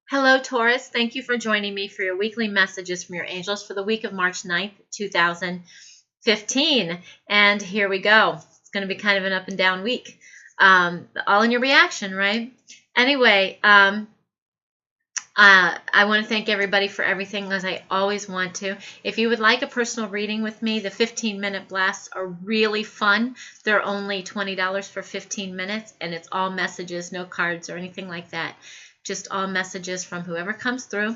Hello, Taurus. Thank you for joining me for your weekly messages from your angels for the week of March 9th, 2015. And here we go. It's going to be kind of an up and down week. All in your reaction, right? Anyway, I want to thank everybody for everything, as I always want to. If you would like a personal reading with me, the 15-minute blasts are really fun. They're only $20 for 15 minutes, and it's all messages, no cards or anything like that. Just all messages from whoever comes through.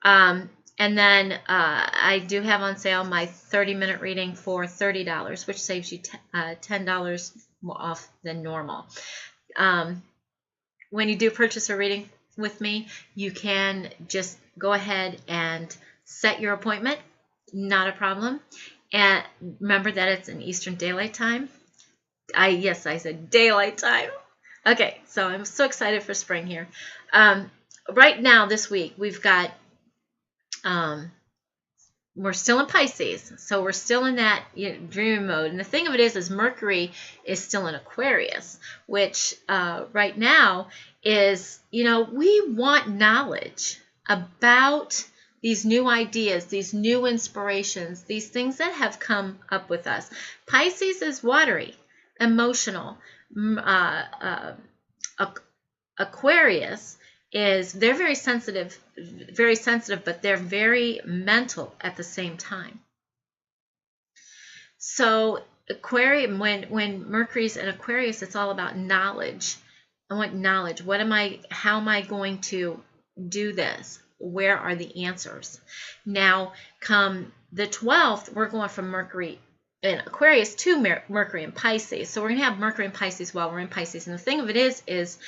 And then I do have on sale my 30-minute reading for $30, which saves you $10 more off than normal. When you do purchase a reading with me, you can just go ahead and set your appointment. Not a problem. And remember that it's in Eastern Daylight Time. Yes, I said daylight time. Okay, so I'm so excited for spring here. Right now, this week, we've got, we're still in Pisces, so we're still in that dream mode. And the thing of it is Mercury is still in Aquarius, which right now is, we want knowledge about these new ideas, these new inspirations, these things that have come up with us. Pisces is watery, emotional. Aquarius is, they're very sensitive, but they're very mental at the same time. So Aquarius, when Mercury's in Aquarius, it's all about knowledge. I want knowledge. How am I going to do this? Where are the answers? Now, come the 12th, we're going from Mercury in Aquarius to Mercury in Pisces. So we're going to have Mercury in Pisces while we're in Pisces. And the thing of it is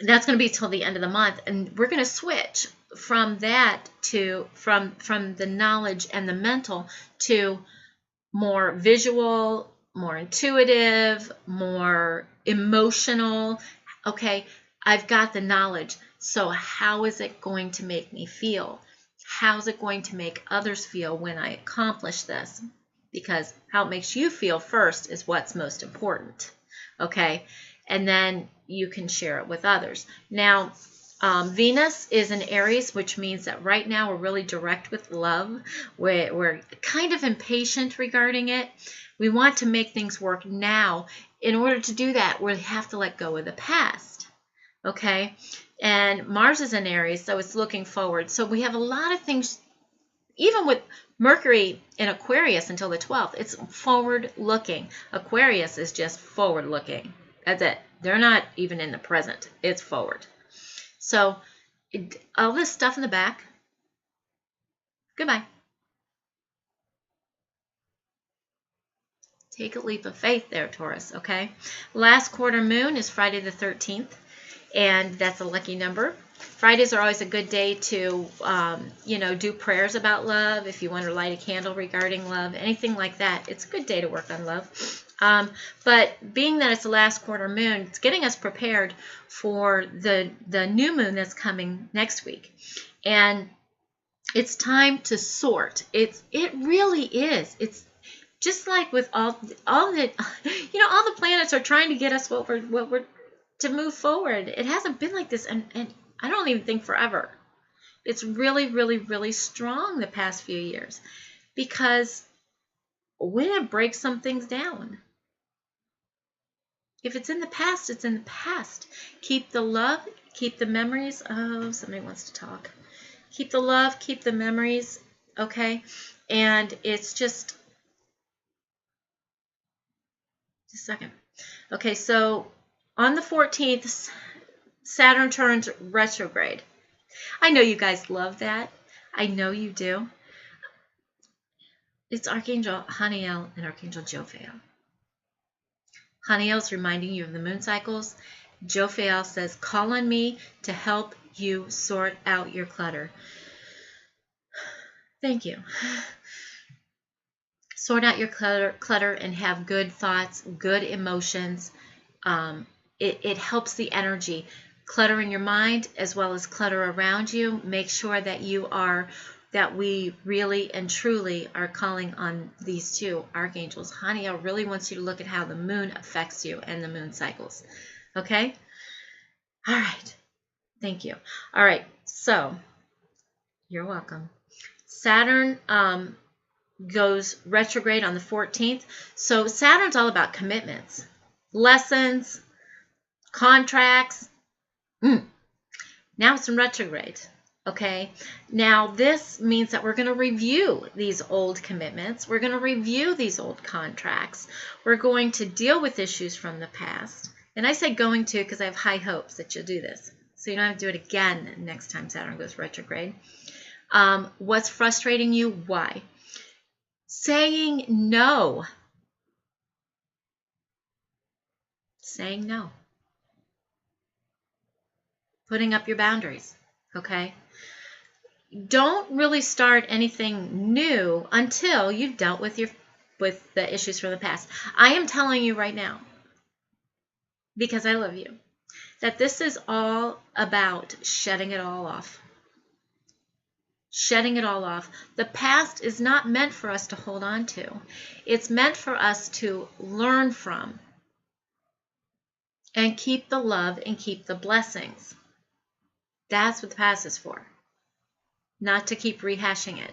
that's going to be till the end of the month. And we're going to switch from that to, from the knowledge and the mental to more visual, more intuitive, more emotional. Okay, I've got the knowledge. So how is it going to make me feel? How's it going to make others feel when I accomplish this? Because how it makes you feel first is what's most important. Okay, and then you can share it with others. Now, Venus is in Aries, which means that right now we're really direct with love. We're kind of impatient regarding it. We want to make things work now. In order to do that, we have to let go of the past. Okay? And Mars is in Aries, so it's looking forward. So we have a lot of things, even with Mercury in Aquarius until the 12th, it's forward-looking. Aquarius is just forward-looking. That's it. They're not even in the present. It's forward. So all this stuff in the back, goodbye. Take a leap of faith there, Taurus, okay? Last quarter moon is Friday the 13th, and that's a lucky number. Fridays are always a good day to, do prayers about love. If you want to light a candle regarding love, anything like that, it's a good day to work on love. But being that it's the last quarter moon, it's getting us prepared for the new moon that's coming next week. And it's time to sort. It really is. It's just like with all the planets are trying to get us what we're to move forward. It hasn't been like this, and I don't even think forever. It's really, really, really strong the past few years, because we're going to break some things down. If it's in the past, it's in the past. Keep the love, keep the memories. Oh, somebody wants to talk. Keep the love, keep the memories, okay? And it's just a second. Okay, so on the 14th, Saturn turns retrograde. I know you guys love that. I know you do. It's Archangel Haniel and Archangel Jophiel. Haniel is reminding you of the moon cycles. Jophiel says, call on me to help you sort out your clutter. Thank you. Sort out your clutter and have good thoughts, good emotions. It helps the energy. Clutter in your mind as well as clutter around you. Make sure that we really and truly are calling on these two archangels. Haniel really wants you to look at how the moon affects you and the moon cycles. Okay? All right. Thank you. All right. So you're welcome. Saturn goes retrograde on the 14th. So Saturn's all about commitments, lessons, contracts. Now it's in retrograde. Okay, now this means that we're going to review these old commitments. We're going to review these old contracts. We're going to deal with issues from the past. And I say going to because I have high hopes that you'll do this. So you don't have to do it again next time Saturn goes retrograde. What's frustrating you? Why? Saying no. Saying no. Putting up your boundaries. Okay? Don't really start anything new until you've dealt with the issues from the past. I am telling you right now, because I love you, that this is all about shedding it all off. Shedding it all off. The past is not meant for us to hold on to. It's meant for us to learn from and keep the love and keep the blessings. That's what the past is for. Not to keep rehashing it.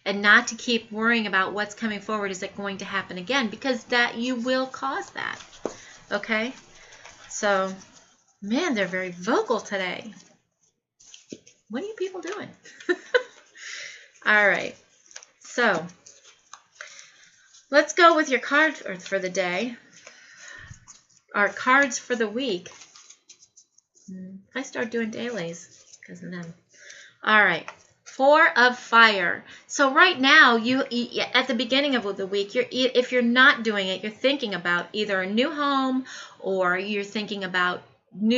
And not to keep worrying about what's coming forward. Is it going to happen again? Because that you will cause that. Okay? So, man, they're very vocal today. What are you people doing? All right. So, let's go with your card for the day. Our cards for the week. I start doing dailies because of them. All right. 4 of Fire. So right now, you at the beginning of the week, if you're not doing it, you're thinking about either a new home or you're thinking about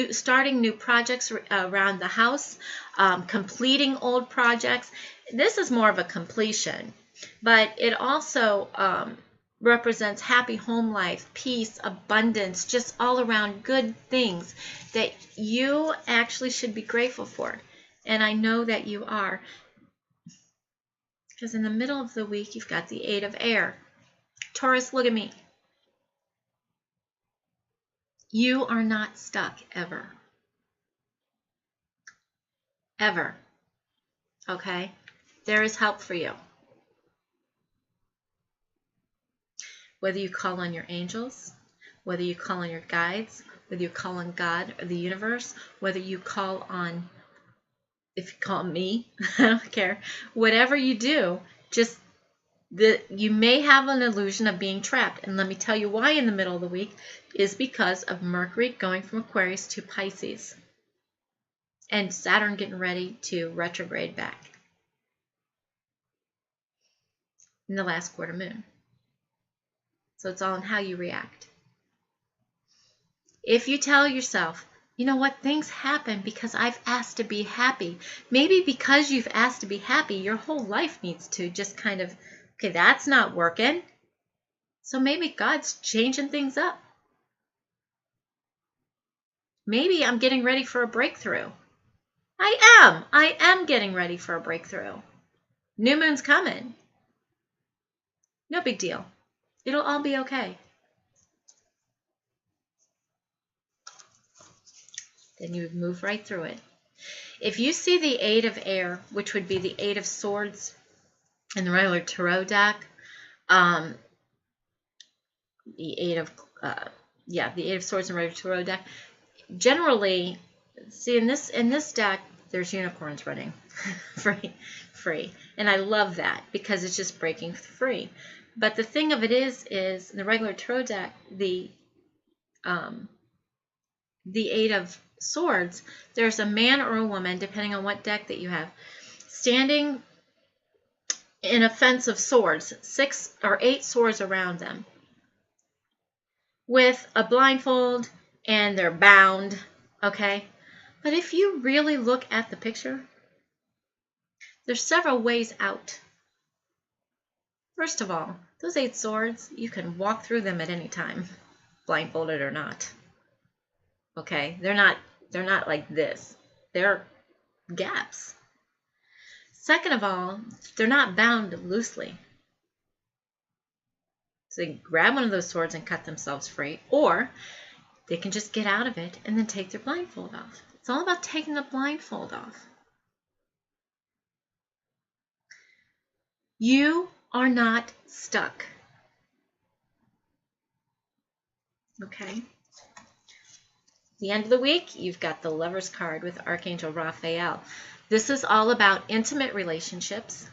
starting new projects around the house, completing old projects. This is more of a completion, but it also represents happy home life, peace, abundance, just all around good things that you actually should be grateful for. And I know that you are. Because in the middle of the week, you've got the 8 of Air. Taurus, look at me. You are not stuck ever. Ever. Okay? There is help for you. Whether you call on your angels, whether you call on your guides, whether you call on God or the universe, whether you call on, if you call me, I don't care. Whatever you do, just you may have an illusion of being trapped. And let me tell you why in the middle of the week is because of Mercury going from Aquarius to Pisces. And Saturn getting ready to retrograde back in the last quarter moon. So it's all in how you react. If you tell yourself, you know what, things happen because I've asked to be happy. Maybe because you've asked to be happy, your whole life needs to just kind of, okay, that's not working. So maybe God's changing things up. Maybe I'm getting ready for a breakthrough. I am getting ready for a breakthrough. New moon's coming. No big deal. It'll all be okay. Then you move right through it. If you see the 8 of Air, which would be the 8 of Swords in the regular tarot deck, the 8 of the 8 of Swords in the regular tarot deck. Generally, see in this deck, there's unicorns running free, and I love that because it's just breaking free. But the thing of it is in the regular tarot deck, the 8 of Swords, there's a man or a woman, depending on what deck that you have, standing in a fence of swords, 6 or 8 swords around them, with a blindfold, and they're bound, okay? But if you really look at the picture, there's several ways out. First of all, those 8 swords, you can walk through them at any time, blindfolded or not. Okay, they're not like this. They're gaps. Second of all, they're not bound loosely. So they can grab one of those swords and cut themselves free, or they can just get out of it and then take their blindfold off. It's all about taking the blindfold off. You are not stuck. Okay? The end of the week, you've got the Lover's card with Archangel Raphael. This is all about intimate relationships.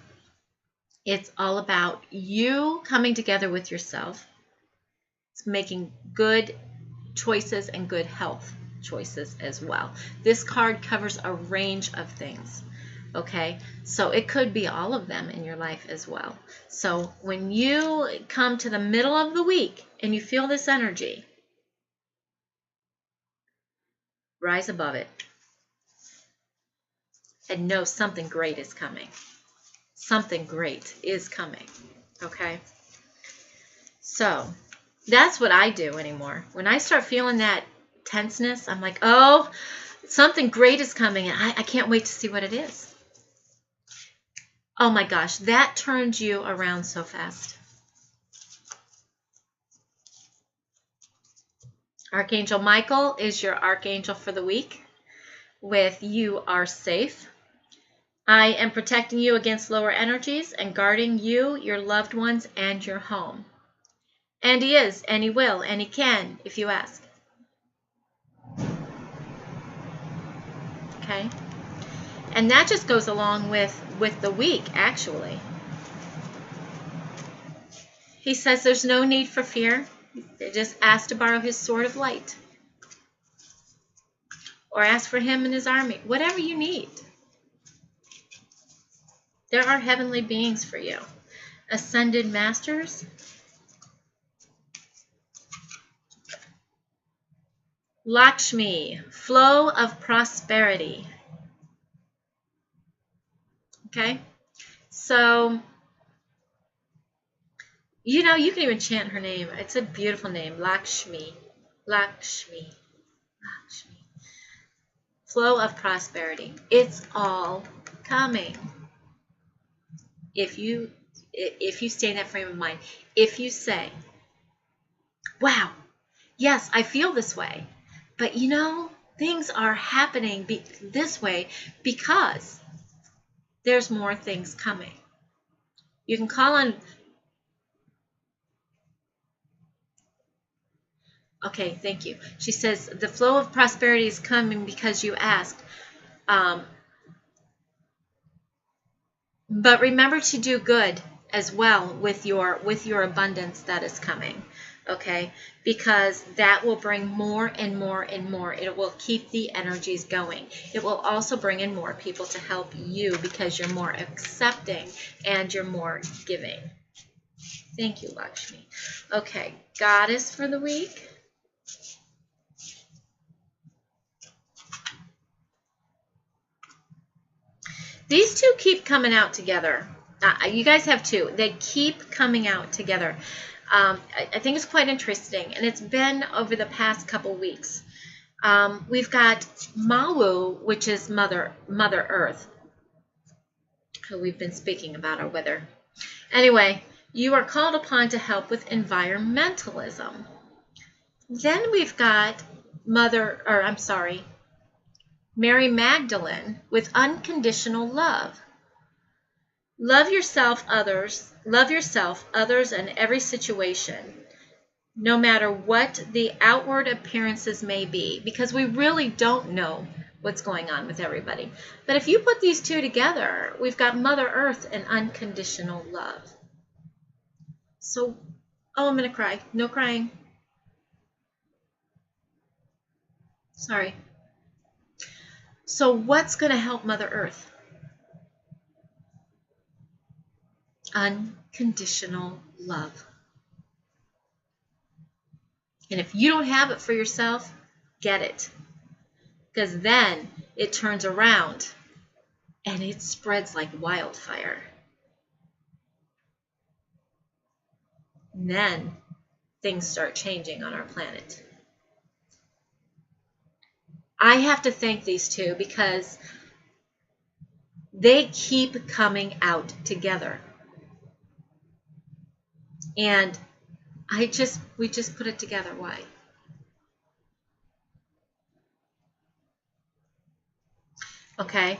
It's all about you coming together with yourself. It's making good choices and good health choices as well. This card covers a range of things. Okay, so it could be all of them in your life as well. So when you come to the middle of the week and you feel this energy, rise above it and know something great is coming. Something great is coming. Okay, so that's what I do anymore. When I start feeling that tenseness, I'm like, oh, something great is coming, and I can't wait to see what it is. Oh my gosh, that turns you around so fast. Archangel Michael is your archangel for the week with You Are Safe. I am protecting you against lower energies and guarding you, your loved ones, and your home. And he is, and he will, and he can if you ask. Okay? And that just goes along with the week, actually. He says there's no need for fear. Just ask to borrow his sword of light. Or ask for him and his army. Whatever you need. There are heavenly beings for you. Ascended masters. Lakshmi, flow of prosperity. Okay, so, you know, you can even chant her name. It's a beautiful name, Lakshmi, Lakshmi, Lakshmi. Flow of prosperity. It's all coming. If you stay in that frame of mind, if you say, wow, yes, I feel this way, but you know, things are happening this way because there's more things coming. You can call on... Okay, thank you. She says, the flow of prosperity is coming because you asked. But remember to do good as well with your abundance that is coming. Okay? Because that will bring more and more and more. It will keep the energies going. It will also bring in more people to help you because you're more accepting and you're more giving. Thank you, Lakshmi. Okay, Goddess for the week. These two keep coming out together. You guys have two. They keep coming out together. I think it's quite interesting, and it's been over the past couple weeks. We've got Mawu, which is Mother Earth, who we've been speaking about, our weather. Anyway, you are called upon to help with environmentalism. Then we've got Mary Magdalene with unconditional love. Love yourself, others, and every situation, no matter what the outward appearances may be, because we really don't know what's going on with everybody. But if you put these two together, we've got Mother Earth and unconditional love. So, oh, I'm going to cry. No crying. Sorry. So what's going to help Mother Earth? Unconditional love. And if you don't have it for yourself, get it. Because then it turns around and it spreads like wildfire. And then things start changing on our planet. I have to thank these two because they keep coming out together. And we just put it together. Why? Okay?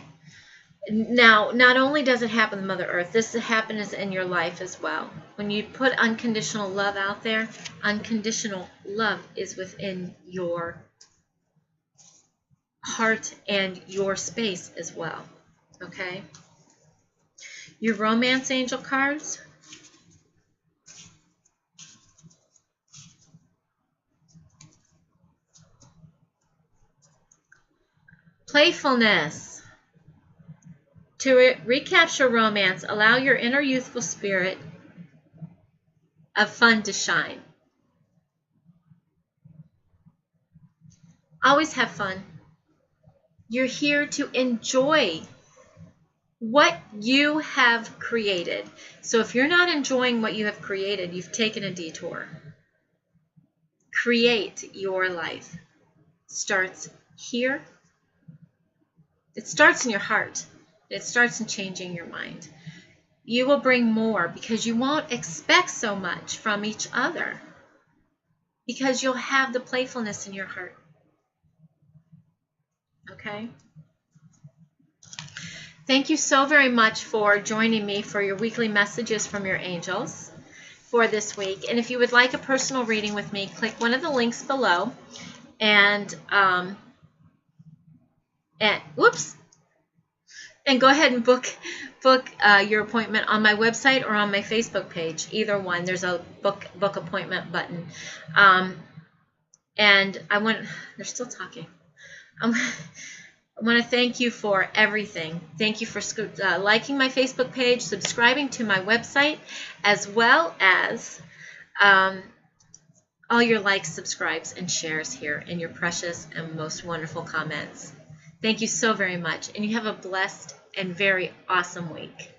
Now, not only does it happen to Mother Earth, this happens in your life as well. When you put unconditional love out there, unconditional love is within your heart and your space as well. Okay? Your romance angel cards. Playfulness. To recapture romance, allow your inner youthful spirit of fun to shine. Always have fun. You're here to enjoy what you have created. So if you're not enjoying what you have created, you've taken a detour. Create your life. Starts here. It starts in your heart. It starts in changing your mind. You will bring more because you won't expect so much from each other, because you'll have the playfulness in your heart. Okay? Thank you so very much for joining me for your weekly messages from your angels for this week. And if you would like a personal reading with me, click one of the links below and go ahead and book your appointment on my website or on my Facebook page. Either one. There's a book appointment button. And they're still talking. I want to thank you for everything. Thank you for liking my Facebook page, subscribing to my website, as well as all your likes, subscribes, and shares here, and your precious and most wonderful comments. Thank you so very much, and you have a blessed and very awesome week.